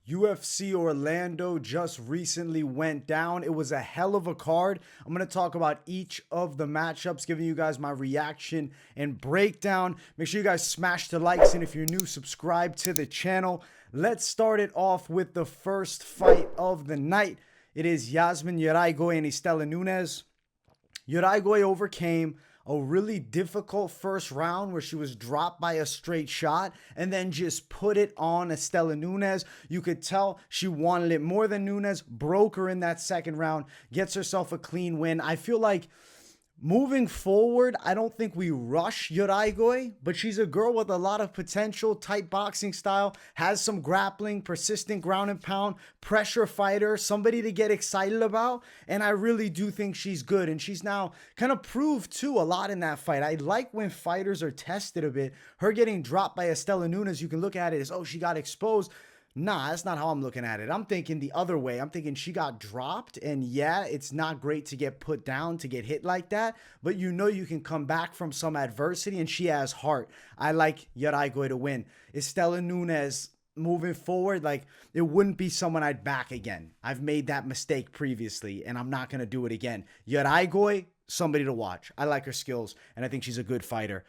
UFC Orlando just recently went down. It was a hell of a card. I'm going to talk about each of the matchups, giving you guys my reaction and breakdown. Make sure you guys smash the likes, and if you're new, subscribe to the channel. Let's start it off with the first fight of the night. It is Yazmin, Jauregui, and Istela Nunes. Jauregui overcame a really difficult first round where she was dropped by a straight shot and then just put it on Istela Nunes. You could tell she wanted it more than Nunes, broke her in that second round, gets herself a clean win. I feel like moving forward, I don't think we rush Jauregui, but she's a girl with a lot of potential, tight boxing style, has some grappling, persistent ground and pound, pressure fighter, somebody to get excited about, and I really do think she's good, and she's now kind of proved, too, a lot in that fight. I like when fighters are tested a bit. Her getting dropped by Istela Nunes, you can look at it as, oh, she got exposed. Nah, that's not how I'm looking at it. I'm thinking the other way. I'm thinking she got dropped, and yeah, it's not great to get put down, to get hit like that, but you know you can come back from some adversity, and she has heart. I like Jauregui to win. Istela Nunes, moving forward, like, it wouldn't be someone I'd back again. I've made that mistake previously, and I'm not going to do it again. Jauregui, somebody to watch. I like her skills, and I think she's a good fighter.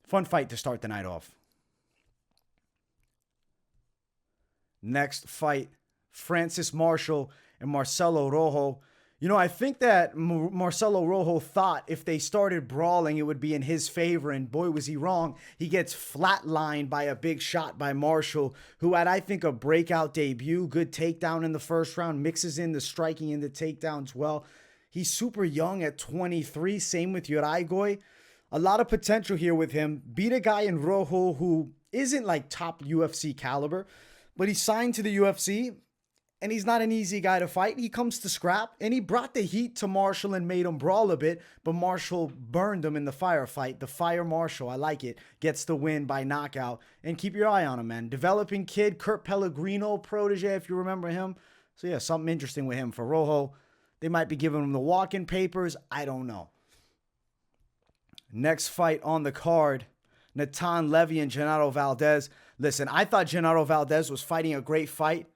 Fun fight to start the night off. Next fight, Francis Marshall and Marcelo Rojo. You know, I think that Marcelo Rojo thought if they started brawling, it would be in his favor, and boy, was he wrong. He gets flatlined by a big shot by Marshall, who had, I think, a breakout debut. Good takedown in the first round, mixes in the striking and the takedowns well. He's super young at 23, same with Jauregui. A lot of potential here with him. Beat a guy in Rojo who isn't like top UFC caliber, but he signed to the UFC, and he's not an easy guy to fight. He comes to scrap, and he brought the heat to Marshall and made him brawl a bit, but Marshall burned him in the firefight. The Fire Marshall, I like it, gets the win by knockout. And keep your eye on him, man. Developing kid, Kurt Pellegrino protege, if you remember him. So yeah, something interesting with him. For Rojo, they might be giving him the walk-in papers. I don't know. Next fight on the card, Natan, Levy, and Genaro Valdéz. Listen, I thought Genaro Valdéz was fighting a great fight.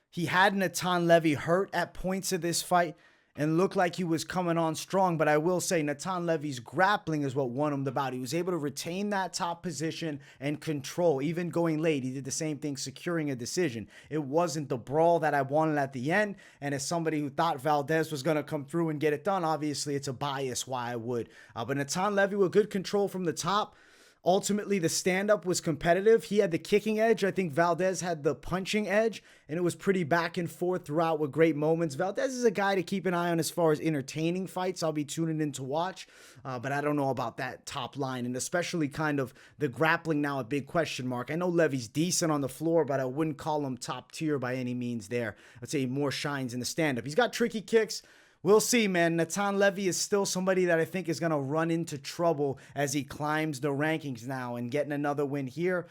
He had Natan Levy hurt at points of this fight and looked like he was coming on strong. But I will say Natan Levy's grappling is what won him the bout. He was able to retain that top position and control. Even going late, he did the same thing, securing a decision. It wasn't the brawl that I wanted at the end. And as somebody who thought Valdéz was going to come through and get it done, obviously it's a bias why I would. But Natan Levy with good control from the top. Ultimately, the stand-up was competitive. He had the kicking edge. I think Valdéz had the punching edge, and it was pretty back and forth throughout with great moments. Valdéz is a guy to keep an eye on as far as entertaining fights. I'll be tuning in to watch, but I don't know about that top line, and especially kind of the grappling now a big question mark. I know Levy's decent on the floor, but I wouldn't call him top tier by any means there. I'd say he more shines in the stand-up. He's got tricky kicks. We'll see, man. Natan Levy is still somebody that I think is going to run into trouble as he climbs the rankings now, and getting another win here,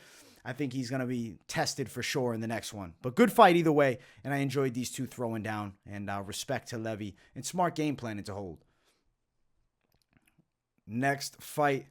I think he's going to be tested for sure in the next one. But good fight either way, and I enjoyed these two throwing down, and respect to Levy and smart game planning to hold. Next fight,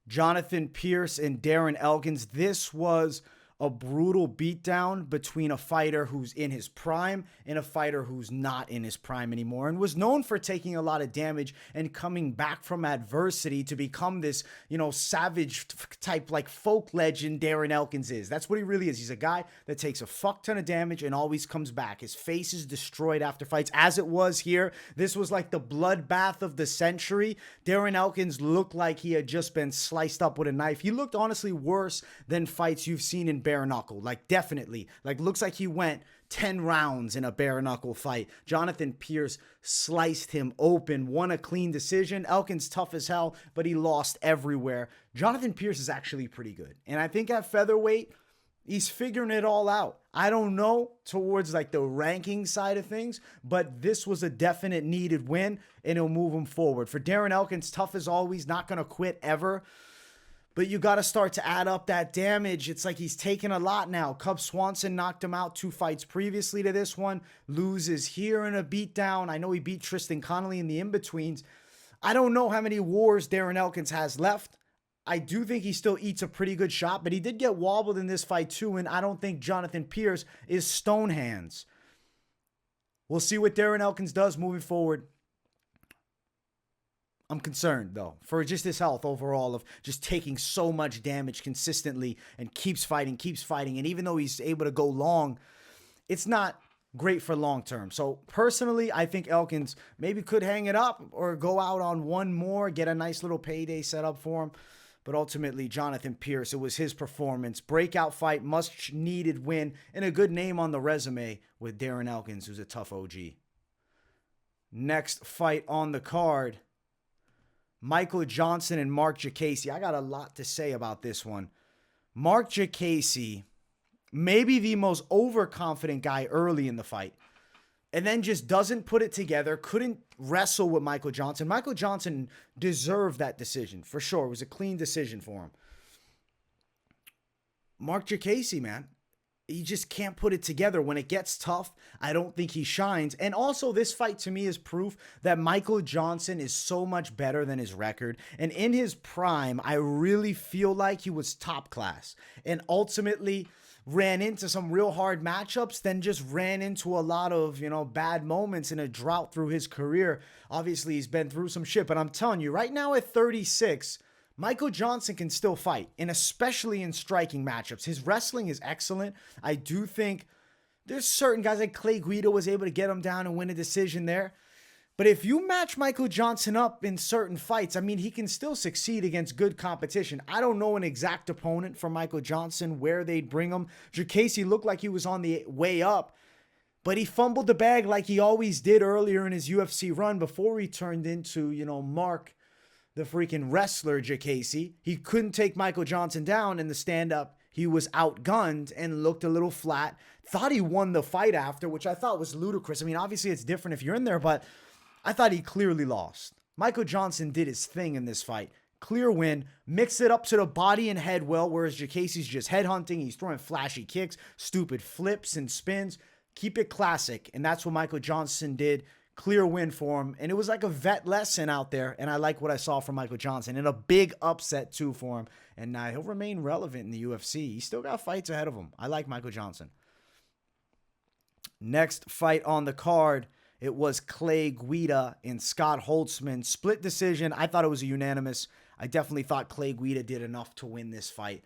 Jonathan Pearce and Darren Elkins. This was a brutal beatdown between a fighter who's in his prime and a fighter who's not in his prime anymore, and was known for taking a lot of damage and coming back from adversity to become this, you know, savage type, like folk legend Darren Elkins is. That's what he really is. He's a guy that takes a fuck ton of damage and always comes back. His face is destroyed after fights, as it was here. This was like the bloodbath of the century. Darren Elkins looked like he had just been sliced up with a knife. He looked honestly worse than fights you've seen in bare knuckle, like definitely, like looks like he went 10 rounds in a bare knuckle fight. Jonathan Pearce sliced him open, won a clean decision. Elkins tough as hell, but he lost everywhere. Jonathan Pearce is actually pretty good, and I think at featherweight he's figuring it all out. I don't know towards like the ranking side of things, but this was a definite needed win, and it'll move him forward. For Darren Elkins, tough as always, not gonna quit ever. But you got to start to add up that damage. It's like he's taken a lot now. Cub Swanson knocked him out 2 fights previously to this one. Loses here in a beatdown. I know he beat Tristan Connolly in the in-betweens. I don't know how many wars Darren Elkins has left. I do think he still eats a pretty good shot, but he did get wobbled in this fight too, and I don't think Jonathan Pearce is stone hands. We'll see what Darren Elkins does moving forward. I'm concerned, though, for just his health overall of just taking so much damage consistently and keeps fighting. And even though he's able to go long, it's not great for long term. So personally, I think Elkins maybe could hang it up or go out on one more, get a nice little payday set up for him. But ultimately, Jonathan Pearce, it was his performance. Breakout fight, much needed win, and a good name on the resume with Darren Elkins, who's a tough OG. Next fight on the card, Michael Johnson and Marc Diakiese. I got a lot to say about this one. Marc Diakiese, maybe the most overconfident guy early in the fight, and then just doesn't put it together, couldn't wrestle with Michael Johnson. Michael Johnson deserved that decision, for sure. It was a clean decision for him. Marc Diakiese, man, he just can't put it together. When it gets tough, I don't think he shines. And also, this fight to me is proof that Michael Johnson is so much better than his record. And in his prime, I really feel like he was top class. And ultimately ran into some real hard matchups, then just ran into a lot of, bad moments in a drought through his career. Obviously, he's been through some shit, but I'm telling you, right now at 36, Michael Johnson can still fight, and especially in striking matchups. His wrestling is excellent. I do think there's certain guys like Clay Guida was able to get him down and win a decision there. But if you match Michael Johnson up in certain fights, I mean, he can still succeed against good competition. I don't know an exact opponent for Michael Johnson, where they'd bring him. Diakiese looked like he was on the way up, but he fumbled the bag like he always did earlier in his UFC run before he turned into, Marc, the freaking wrestler Diakiese. He couldn't take Michael Johnson down in the stand-up. He was outgunned and looked a little flat. Thought he won the fight after, which I thought was ludicrous. I mean, obviously it's different if you're in there, but I thought he clearly lost. Michael Johnson did his thing in this fight. Clear win. Mix it up to the body and head well, whereas Diakiese's just headhunting. He's throwing flashy kicks, stupid flips and spins. Keep it classic, and that's what Michael Johnson did. Clear win for him, and it was like a vet lesson out there, and I like what I saw from Michael Johnson, and a big upset too for him, and he'll remain relevant in the UFC. He's still got fights ahead of him. I like Michael Johnson. Next fight on the card, it was Clay Guida and Scott Holtzman. Split decision. I thought it was a unanimous. I definitely thought Clay Guida did enough to win this fight.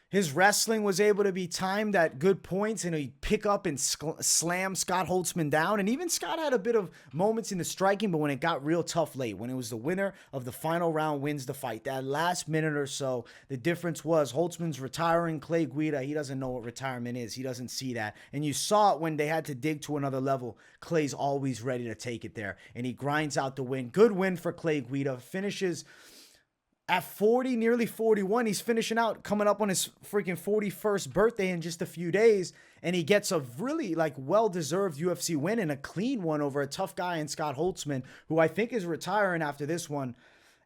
His wrestling was able to be timed at good points, and he'd pick up and slam Scott Holtzman down. And even Scott had a bit of moments in the striking, but when it got real tough late, when it was the winner of the final round wins the fight, that last minute or so, the difference was Holtzman's retiring. Clay Guida, he doesn't know what retirement is. He doesn't see that. And you saw it when they had to dig to another level. Clay's always ready to take it there, and he grinds out the win. Good win for Clay Guida. Finishes at 40, nearly 41, he's finishing out, coming up on his freaking 41st birthday in just a few days, and he gets a really, well-deserved UFC win and a clean one over a tough guy in Scott Holtzman, who I think is retiring after this one.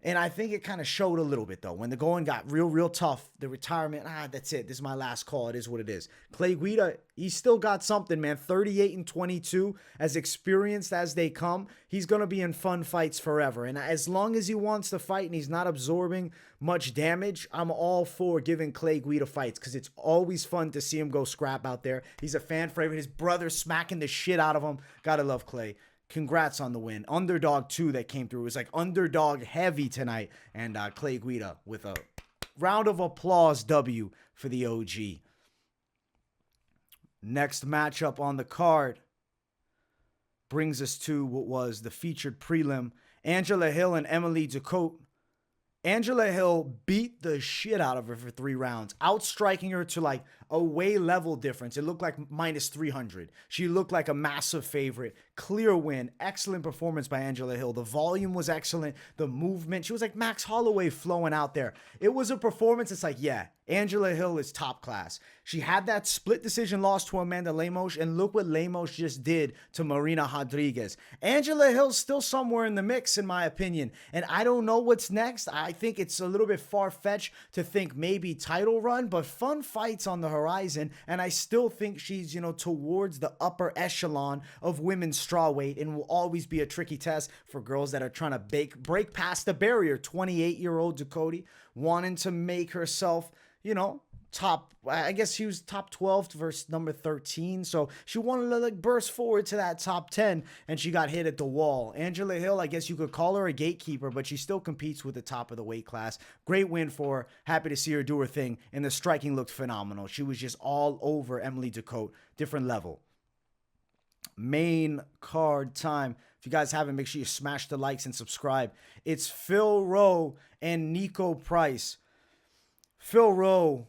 And I think it kind of showed a little bit, though. When the going got real tough, the retirement, that's it. This is my last call. It is what it is. Clay Guida, he's still got something, man. 38-22, as experienced as they come. He's going to be in fun fights forever. And as long as he wants to fight and he's not absorbing much damage, I'm all for giving Clay Guida fights, because it's always fun to see him go scrap out there. He's a fan favorite. His brother's smacking the shit out of him. Gotta love Clay. Congrats on the win. Underdog 2 that came through. It was like underdog heavy tonight. And Clay Guida with a round of applause W for the OG. Next matchup on the card brings us to what was the featured prelim. Angela Hill and Emily Ducote. Angela Hill beat the shit out of her for 3 rounds, outstriking her to a way level difference. It looked like minus 300. She looked like a massive favorite. Clear win. Excellent performance by Angela Hill. The volume was excellent. The movement. She was like Max Holloway flowing out there. It was a performance. It's like, yeah, Angela Hill is top class. She had that split decision loss to Amanda Lemos, and look what Lemos just did to Marina Rodriguez. Angela Hill's still somewhere in the mix, in my opinion, and I don't know what's next. I think it's a little bit far-fetched to think maybe title run, but fun fights on the horizon, and I still think she's, towards the upper echelon of women's strawweight, and will always be a tricky test for girls that are trying to break past the barrier. 28-year-old Ducote wanting to make herself, you know, I guess she was top 12 versus number 13. So she wanted to like burst forward to that top 10, and she got hit at the wall. Angela Hill, I guess you could call her a gatekeeper, but she still competes with the top of the weight class. Great win for her. Happy to see her do her thing. And the striking looked phenomenal. She was just all over Emily Ducote. Different level. Main card time. If you guys haven't, make sure you smash the likes and subscribe. It's Phil Rowe and Niko Price. Phil Rowe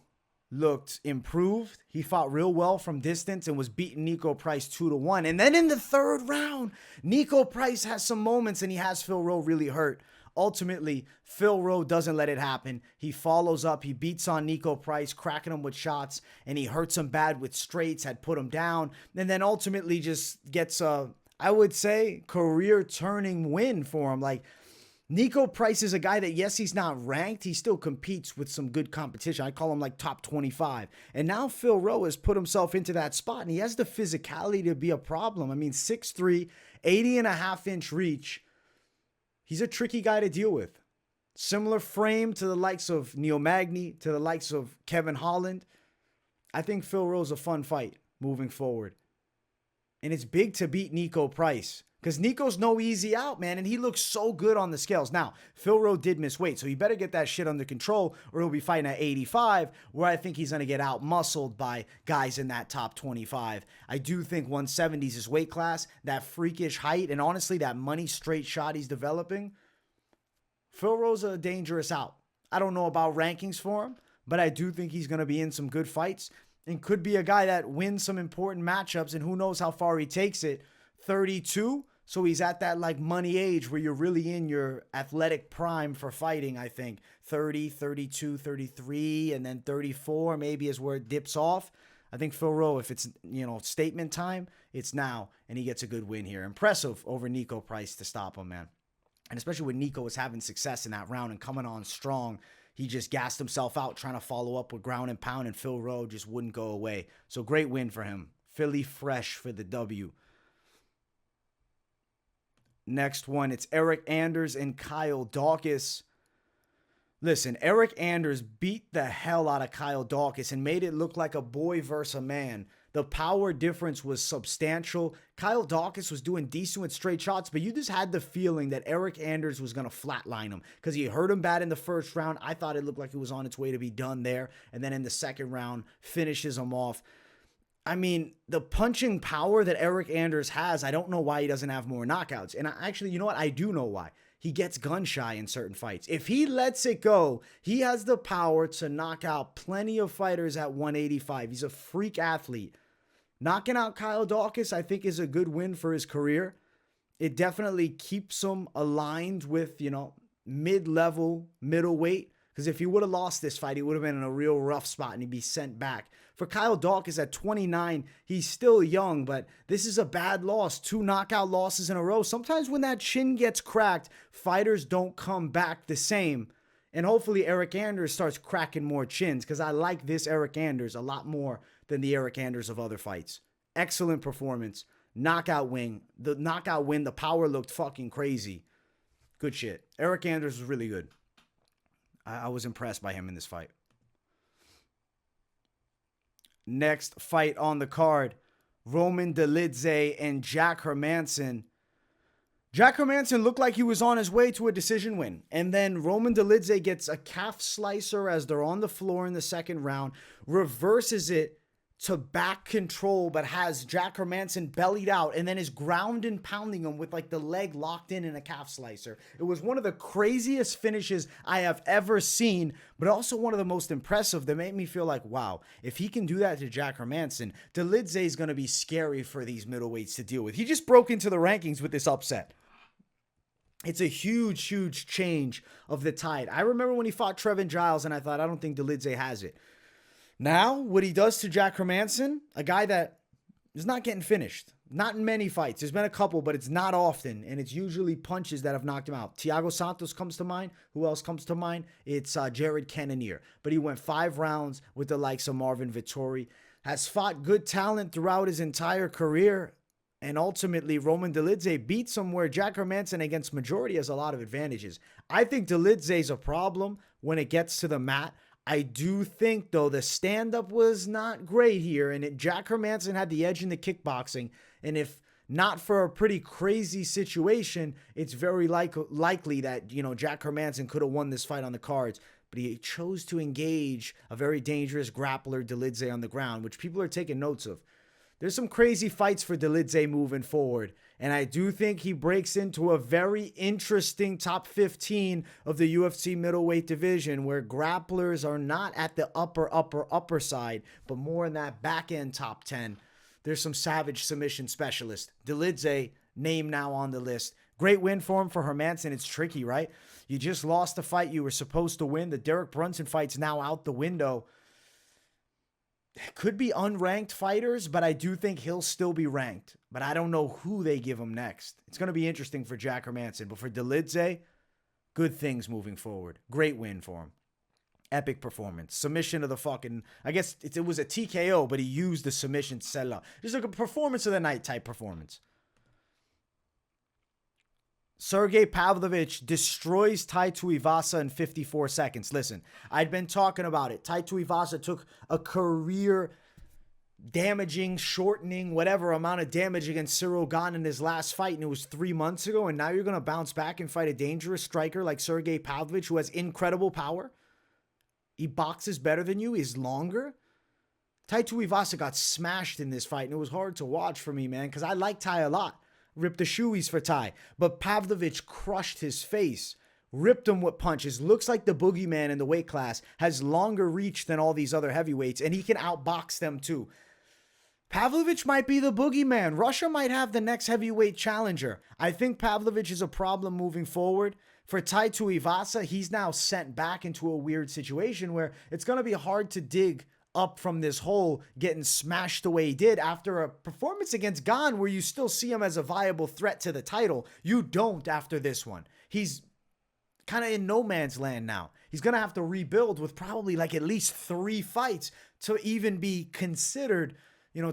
looked improved. He fought real well from distance and was beating Niko Price 2-1. And then in the third round, Niko Price has some moments and he has Phil Rowe really hurt. Ultimately, Phil Rowe doesn't let it happen. He follows up. He beats on Niko Price, cracking him with shots, and he hurts him bad with straights, had put him down, and then ultimately just gets a, I would say, career-turning win for him. Like, Niko Price is a guy that, yes, he's not ranked. He still competes with some good competition. I call him like top 25. And now Phil Rowe has put himself into that spot, and he has the physicality to be a problem. I mean, 6'3", 80.5-inch reach. He's a tricky guy to deal with. Similar frame to the likes of Neil Magny, to the likes of Kevin Holland. I think Phil Rowe's a fun fight moving forward. And it's big to beat Niko Price, because Niko's no easy out, man, and he looks so good on the scales. Now, Phil Rowe did miss weight, so you better get that shit under control, or he'll be fighting at 85, where I think he's going to get out-muscled by guys in that top 25. I do think 170 is his weight class, that freakish height, and honestly, that money straight shot he's developing. Phil Rowe's a dangerous out. I don't know about rankings for him, but I do think he's going to be in some good fights, and could be a guy that wins some important matchups, and who knows how far he takes it. 32, so he's at that like money age where you're really in your athletic prime for fighting, I think. 30, 32, 33, and then 34 maybe is where it dips off. I think Phil Rowe, if it's, you know, statement time, it's now, and he gets a good win here. Impressive over Niko Price to stop him, man. And especially when Niko was having success in that round and coming on strong, he just gassed himself out trying to follow up with ground and pound, and Phil Rowe just wouldn't go away. So great win for him. Philly fresh for the W. Next one, it's Eryk Anders and Kyle Daukaus. Listen, Eryk Anders beat the hell out of Kyle Daukaus and made it look like a boy versus a man. The power difference was substantial. Kyle Daukaus was doing decent with straight shots, but you just had the feeling that Eryk Anders was going to flatline him because he hurt him bad in the first round. I thought it looked like it was on its way to be done there. And then in the second round, finishes him off. I mean, the punching power that Eryk Anders has, I don't know why he doesn't have more knockouts. And actually, you know what? I do know why. He gets gun shy in certain fights. If he lets it go, he has the power to knock out plenty of fighters at 185. He's a freak athlete. Knocking out Kyle Daukaus, I think, is a good win for his career. It definitely keeps him aligned with, you know, mid-level, middleweight. Because if he would have lost this fight, he would have been in a real rough spot and he'd be sent back. For Kyle Daukaus at 29, he's still young, but this is a bad loss. 2 knockout losses in a row. Sometimes when that chin gets cracked, fighters don't come back the same. And hopefully Eryk Anders starts cracking more chins, because I like this Eryk Anders a lot more than the Eryk Anders of other fights. Excellent performance. Knockout win. The knockout win, the power looked fucking crazy. Good shit. Eryk Anders was really good. I was impressed by him in this fight. Next fight on the card, Roman Dolidze and Jack Hermansson. Jack Hermansson looked like he was on his way to a decision win. And then Roman Dolidze gets a calf slicer as they're on the floor in the second round, reverses it to back control, but has Jack Hermansson bellied out and then is ground and pounding him with like the leg locked in a calf slicer. It was one of the craziest finishes I have ever seen, but also one of the most impressive that made me feel like, wow, if he can do that to Jack Hermansson, Dolidze is going to be scary for these middleweights to deal with. He just broke into the rankings with this upset. It's a huge, huge change of the tide. I remember when he fought Trevin Giles and I thought, I don't think Dolidze has it. Now, what he does to Jack Hermansson, a guy that is not getting finished. Not in many fights. There's been a couple, but it's not often. And it's usually punches that have knocked him out. Thiago Santos comes to mind. Who else comes to mind? It's Jared Cannonier. But he went 5 rounds with the likes of Marvin Vettori. Has fought good talent throughout his entire career. And ultimately, Roman Dolidze beats him where Jack Hermansson against majority has a lot of advantages. I think Dolidze is a problem when it gets to the mat. I do think, though, the stand-up was not great here, and Jack Hermansson had the edge in the kickboxing, and if not for a pretty crazy situation, it's very likely that, Jack Hermansson could have won this fight on the cards, but he chose to engage a very dangerous grappler, Dolidze, on the ground, which people are taking notes of. There's some crazy fights for Dolidze moving forward, and I do think he breaks into a very interesting top 15 of the UFC middleweight division, where grapplers are not at the upper side, but more in that back end top 10. There's some savage submission specialists. Dolidze, name now on the list. Great win for him. For Hermansson, it's tricky, right? You just lost a fight you were supposed to win. The Derek Brunson fight's now out the window. Could be unranked fighters, but I do think he'll still be ranked. But I don't know who they give him next. It's going to be interesting for Jack Hermansson. But for Dolidze, good things moving forward. Great win for him. Epic performance. Submission of the fucking... I guess it was a TKO, but he used the submission to set it up. Just like a performance of the night type performance. Sergei Pavlovich destroys Tai Tuivasa in 54 seconds. Listen, I'd been talking about it. Tai Tuivasa took a career damaging, shortening, whatever amount of damage against Cyril Gane in his last fight, and it was 3 months ago, and now you're going to bounce back and fight a dangerous striker like Sergei Pavlovich, who has incredible power. He boxes better than you. He's longer. Tai Tuivasa got smashed in this fight, and it was hard to watch for me, man, because I like Tai a lot. Ripped the shoeies for Tai. But Pavlovich crushed his face. Ripped him with punches. Looks like the boogeyman in the weight class. Has longer reach than all these other heavyweights. And he can outbox them too. Pavlovich might be the boogeyman. Russia might have the next heavyweight challenger. I think Pavlovich is a problem moving forward. For Tai Tuivasa, he's now sent back into a weird situation where it's going to be hard to dig up from this hole, getting smashed the way he did after a performance against Gane where you still see him as a viable threat to the title. You don't after this one. He's kind of in no man's land now. He's going to have to rebuild with probably like at least 3 fights to even be considered,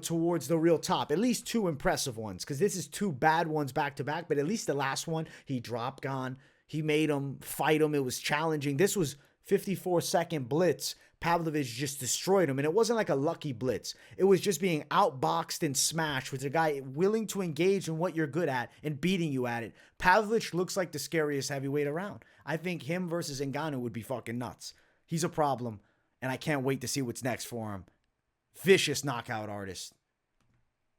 towards the real top. At least 2 impressive ones, because this is 2 bad ones back to back, but at least the last one, he dropped Gane. He made him fight him. It was challenging. This was 54-second blitz. Pavlovich just destroyed him, and it wasn't like a lucky blitz. It was just being outboxed and smashed with a guy willing to engage in what you're good at and beating you at it. Pavlovich looks like the scariest heavyweight around. I think him versus Ngannou would be fucking nuts. He's a problem, and I can't wait to see what's next for him. Vicious knockout artist.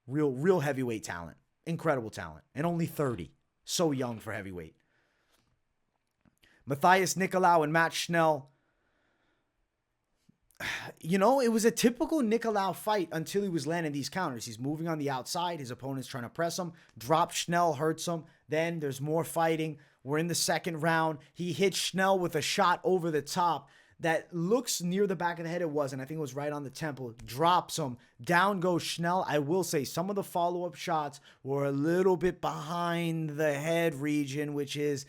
Real heavyweight talent. Incredible talent. And only 30. So young for heavyweight. Matthias Nicolau and Matt Schnell. It was a typical Nicolau fight until he was landing these counters. He's moving on the outside. His opponent's trying to press him. Drop Schnell, hurts him. Then there's more fighting. We're in the second round. He hits Schnell with a shot over the top that looks near the back of the head. It wasn't. I think it was right on the temple. Drops him. Down goes Schnell. I will say some of the follow-up shots were a little bit behind the head region, which is...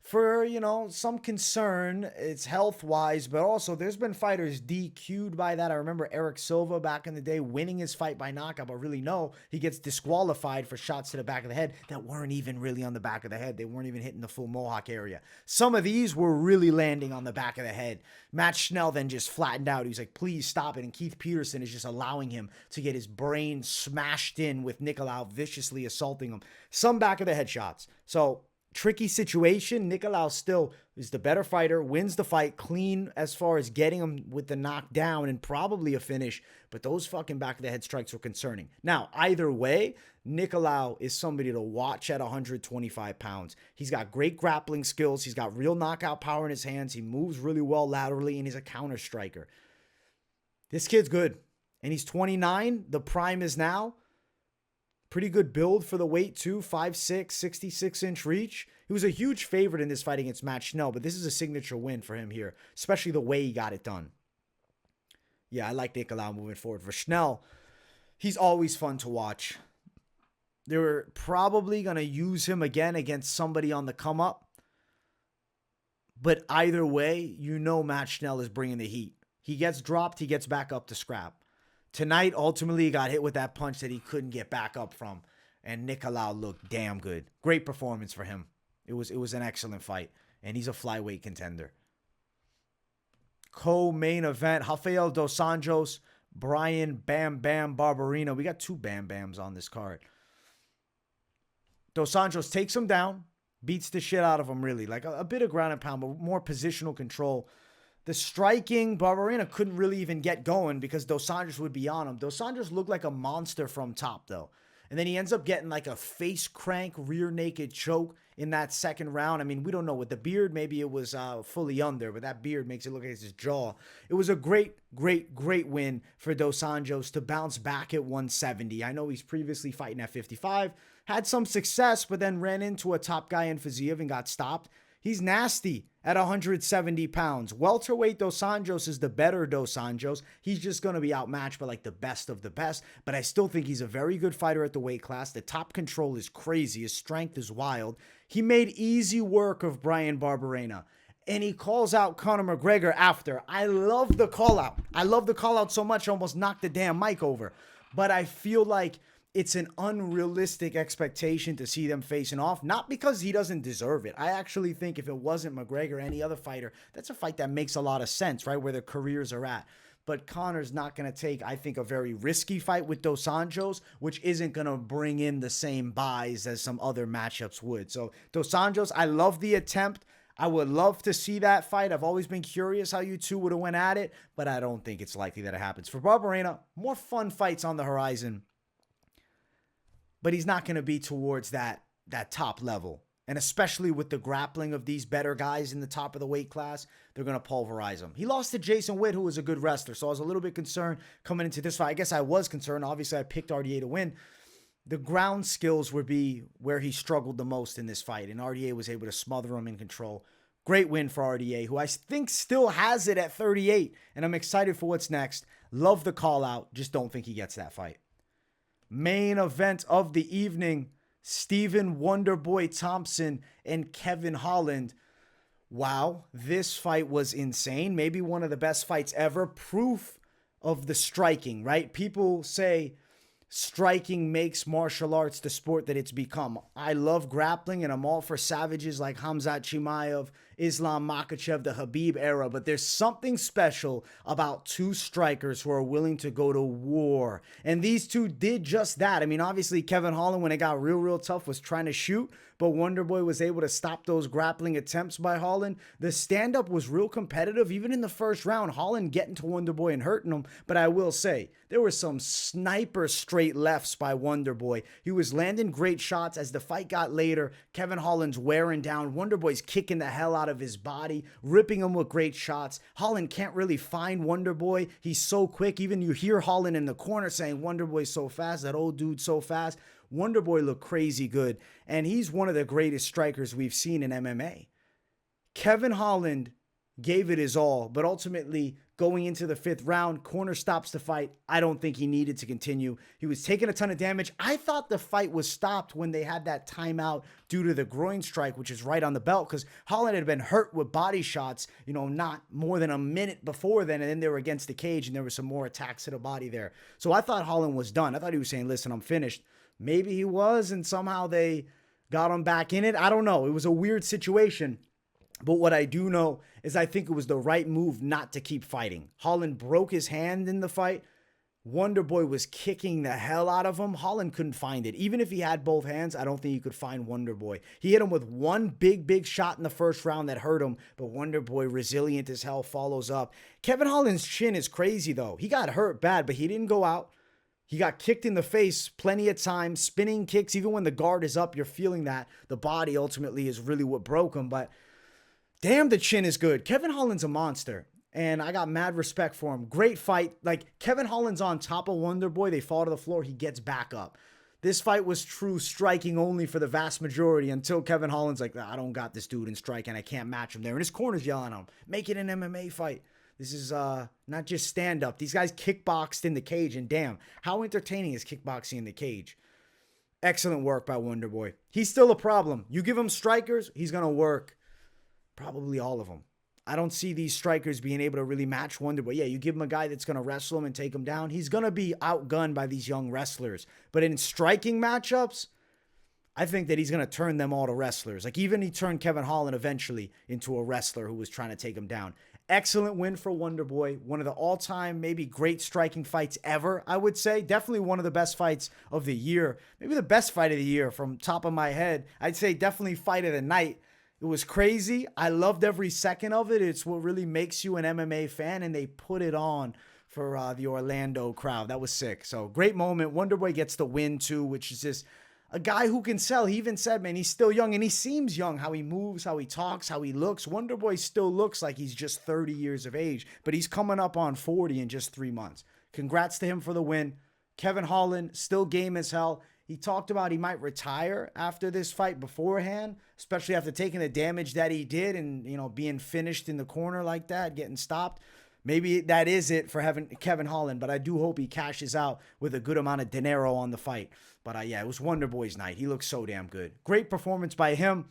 for, some concern. It's health-wise, but also there's been fighters DQ'd by that. I remember Eric Silva back in the day winning his fight by knockout, but really no, he gets disqualified for shots to the back of the head that weren't even really on the back of the head. They weren't even hitting the full mohawk area. Some of these were really landing on the back of the head. Matt Schnell then just flattened out. He was like, please stop it. And Keith Peterson is just allowing him to get his brain smashed in with Nicolau viciously assaulting him. Some back of the head shots. So... tricky situation. Nicolau still is the better fighter, wins the fight clean as far as getting him with the knockdown and probably a finish, but those fucking back of the head strikes were concerning. Now, either way, Nicolau is somebody to watch at 125 pounds. He's got great grappling skills. He's got real knockout power in his hands. He moves really well laterally, and he's a counter striker. This kid's good, and he's 29. The prime is now. Pretty good build for the weight too, 5'6", 66-inch reach. He was a huge favorite in this fight against Matt Schnell, but this is a signature win for him here, especially the way he got it done. Yeah, I like Nicolau moving forward. For Schnell, he's always fun to watch. They're probably going to use him again against somebody on the come-up. But either way, Matt Schnell is bringing the heat. He gets dropped, he gets back up to scrap. Tonight, ultimately, he got hit with that punch that he couldn't get back up from. And Nicolau looked damn good. Great performance for him. It was an excellent fight. And he's a flyweight contender. Co-main event, Rafael dos Anjos, Brian Bam Bam Barberena. We got 2 Bam Bams on this card. Dos Anjos takes him down, beats the shit out of him, really. Like a bit of ground and pound, but more positional control. The striking, Barberena couldn't really even get going because Dos Anjos would be on him. Dos Anjos looked like a monster from top, though. And then he ends up getting like a face crank, rear naked choke in that second round. I mean, we don't know. With the beard, maybe it was fully under, but that beard makes it look like it's his jaw. It was a great win for Dos Anjos to bounce back at 170. I know he's previously fighting at 55. Had some success, but then ran into a top guy in Fiziev and got stopped. He's nasty at 170 pounds. Welterweight Dos Anjos is the better Dos Anjos. He's just going to be outmatched by like the best of the best. But I still think he's a very good fighter at the weight class. The top control is crazy. His strength is wild. He made easy work of Brian Barberena. And he calls out Conor McGregor after. I love the call out. I love the call out so much I almost knocked the damn mic over. But I feel like it's an unrealistic expectation to see them facing off, not because he doesn't deserve it. I actually think if it wasn't McGregor, any other fighter, that's a fight that makes a lot of sense, right, where their careers are at. But Conor's not going to take, I think, a very risky fight with Dos Anjos, which isn't going to bring in the same buys as some other matchups would. So Dos Anjos, I love the attempt. I would love to see that fight. I've always been curious how you two would have went at it, but I don't think it's likely that it happens. For Barberena, more fun fights on the horizon. But he's not going to be towards that top level. And especially with the grappling of these better guys in the top of the weight class, they're going to pulverize him. He lost to Jason Witt, who was a good wrestler. So I was a little bit concerned coming into this fight. I guess I was concerned. Obviously, I picked RDA to win. The ground skills would be where he struggled the most in this fight. And RDA was able to smother him in control. Great win for RDA, who I think still has it at 38. And I'm excited for what's next. Love the call out. Just don't think he gets that fight. Main event of the evening, Stephen Wonderboy Thompson and Kevin Holland. Wow, this fight was insane. Maybe one of the best fights ever. Proof of the striking, right? People say striking makes martial arts the sport that it's become. I love grappling and I'm all for savages like Khamzat Chimaev, Islam Makhachev, the Khabib era, but there's something special about two strikers who are willing to go to war. And these two did just that. I mean, obviously Kevin Holland, when it got real tough, was trying to shoot, but Wonderboy was able to stop those grappling attempts by Holland. The stand-up was real competitive. Even in the first round, Holland getting to Wonderboy and hurting him. But I will say, there were some sniper straight lefts by Wonderboy. He was landing great shots. As the fight got later, Kevin Holland's wearing down. Wonderboy's kicking the hell out of his body, ripping him with great shots. Holland can't really find Wonderboy. He's so quick. Even you hear Holland in the corner saying, Wonderboy's so fast, that old dude's so fast. Wonderboy looked crazy good, and he's one of the greatest strikers we've seen in MMA. Kevin Holland gave it his all, but ultimately going into the fifth round, corner stops the fight. I don't think he needed to continue. He was taking a ton of damage. I thought the fight was stopped when they had that timeout due to the groin strike, which is right on the belt, because Holland had been hurt with body shots, not more than a minute before then, and then they were against the cage, and there were some more attacks to the body there. So I thought Holland was done. I thought he was saying, listen, I'm finished. Maybe he was, and somehow they got him back in it. I don't know. It was a weird situation. But what I do know is I think it was the right move not to keep fighting. Holland broke his hand in the fight. Wonderboy was kicking the hell out of him. Holland couldn't find it. Even if he had both hands, I don't think he could find Wonderboy. He hit him with one big shot in the first round that hurt him, but Wonderboy, resilient as hell, follows up. Kevin Holland's chin is crazy, though. He got hurt bad, but he didn't go out. He got kicked in the face plenty of times, spinning kicks. Even when the guard is up, you're feeling that. The body ultimately is really what broke him, but damn, the chin is good. Kevin Holland's a monster, and I got mad respect for him. Great fight. Like, Kevin Holland's on top of Wonderboy. They fall to the floor. He gets back up. This fight was true striking only for the vast majority until Kevin Holland's like, I don't got this dude in striking. I can't match him there. And his corner's yelling at him, make it an MMA fight. This is not just stand-up. These guys kickboxed in the cage, and damn, how entertaining is kickboxing in the cage? Excellent work by Wonderboy. He's still a problem. You give him strikers, he's going to work probably all of them. I don't see these strikers being able to really match Wonderboy. Yeah, you give him a guy that's going to wrestle him and take him down, he's going to be outgunned by these young wrestlers. But in striking matchups, I think that he's going to turn them all to wrestlers. Like, even he turned Kevin Holland eventually into a wrestler who was trying to take him down. Excellent win for Wonderboy. One of the all-time, maybe great striking fights ever, I would say. Definitely one of the best fights of the year. Maybe the best fight of the year from top of my head. I'd say definitely fight of the night. It was crazy. I loved every second of it. It's what really makes you an MMA fan, and they put it on for the Orlando crowd. That was sick. So great moment. Wonderboy gets the win too, which is just a guy who can sell. He even said, man, he's still young, and he seems young. How he moves, how he talks, how he looks. Wonderboy still looks like he's just 30 years of age, but he's coming up on 40 in just 3 months. Congrats to him for the win. Kevin Holland, still game as hell. He talked about he might retire after this fight beforehand, especially after taking the damage that he did and, you know, being finished in the corner like that, getting stopped. Maybe that is it for Kevin Holland, but I do hope he cashes out with a good amount of dinero on the fight. But yeah, it was Wonderboy's night. He looked so damn good. Great performance by him.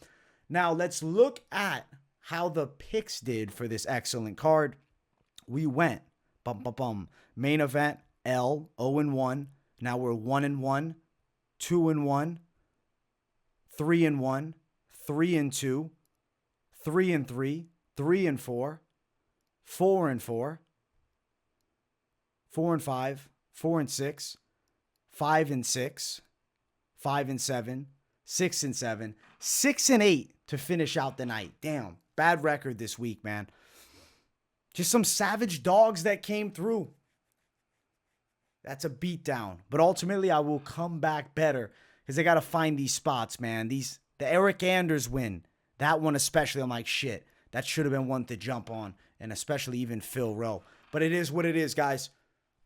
Now let's look at how the picks did for this excellent card. We went main event L 0-1. Now we're 1-1, 2-1, 3-1, 3-2, 3-3, 3-4. 4-4, 4-5, 4-6, 5-6, 5-7, 6-7, 6-8 to finish out the night. Damn, bad record this week, man. Just some savage dogs that came through. That's a beatdown. But ultimately, I will come back better because I got to find these spots, man. The Eryk Anders win, that one especially, I'm like, shit, that should have been one to jump on. And especially even Phil Rowe. But it is what it is, guys.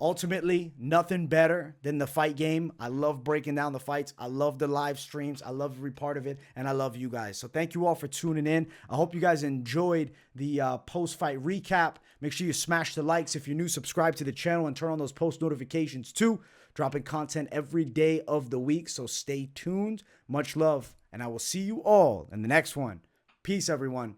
Ultimately, nothing better than the fight game. I love breaking down the fights. I love the live streams. I love every part of it. And I love you guys. So thank you all for tuning in. I hope you guys enjoyed the post-fight recap. Make sure you smash the likes. If you're new, subscribe to the channel and turn on those post notifications too. Dropping content every day of the week. So stay tuned. Much love. And I will see you all in the next one. Peace, everyone.